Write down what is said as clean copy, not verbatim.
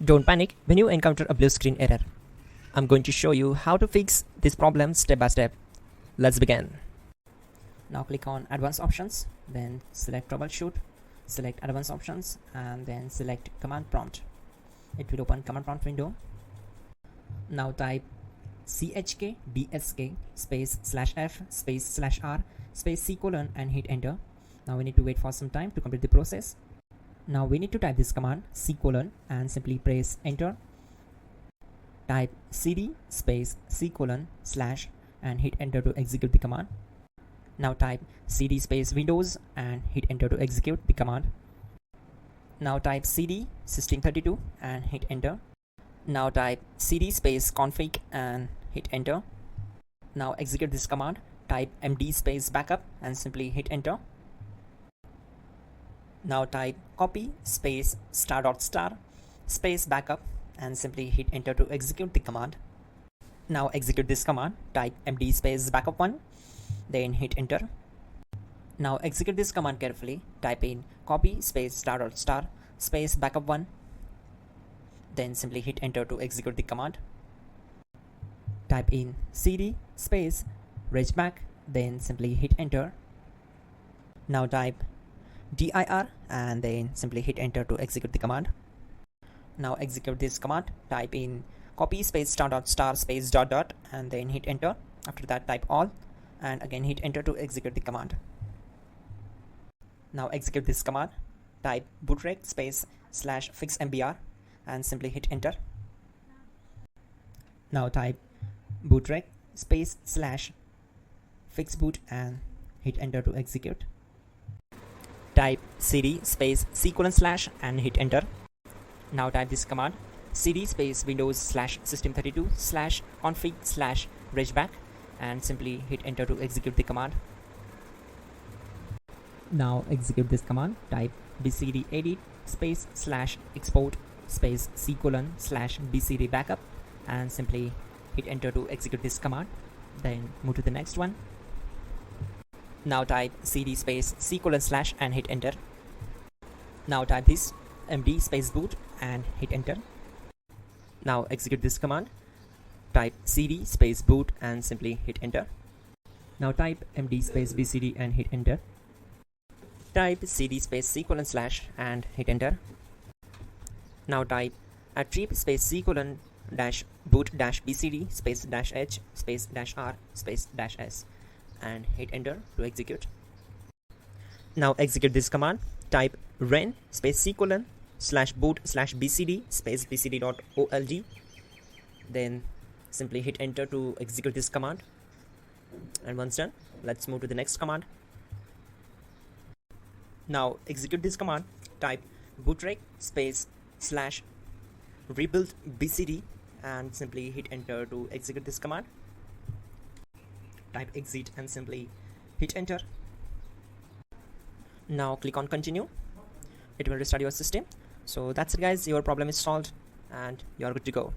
Don't panic when you encounter a blue screen error. I'm going to show you how to fix this problem step by step. Let's begin. Now click on Advanced Options, then select Troubleshoot, select Advanced Options, and then select Command Prompt. It will open Command Prompt window. Now type chk bsk space /f space /r space c : and hit enter. Now we need to wait for some time to complete the process. Now we need to type this command c : and simply press enter. Type cd space c : / and hit enter to execute the command. Now type cd space windows and hit enter to execute the command. Now type cd system32 and hit enter. Now type cd space config and hit enter. Now execute this command. Type md space backup and simply hit enter. Now type copy space ** space backup and simply hit enter to execute the command. Now execute this command. Type md space backup1, then hit enter. Now execute this command carefully. Type in copy space ** space backup1, then simply hit enter to execute the command. Type in cd space regback, then simply hit enter. Now type dir and then simply hit enter to execute the command. Now execute this command. Type in copy space ** space ... and then hit enter. After that type all and again hit enter to execute the command. Now execute this command. Type bootrec space /fixmbr and simply hit enter. Now type bootrec space /fixboot and hit enter to execute. Type cd space c : and hit enter. Now type this command cd space windows /system32 /config /regback and simply hit enter to execute the command. Now execute this command. Type bcd edit space /export space c : /bcd backup and simply hit enter to execute this command. Then move to the next one. Now type cd space c : / and hit enter. Now type this md space boot and hit enter. Now execute this command. Type cd space boot and simply hit enter. Now type md space bcd and hit enter. Type cd space c : / and hit enter. Now type attrib space c : -boot -bcd space -h space -r space -s and hit enter to execute. Now execute this command. Type ren space c : /boot /bcd space bcd.old, then simply hit enter to execute this command. And once done, let's move to the next command. Now execute this command. Type bootrec space /rebuild bcd and simply hit enter to execute this command. Type exit and simply hit enter. Now click on continue. It will restart your system. So that's it guys, your problem is solved and you're good to go.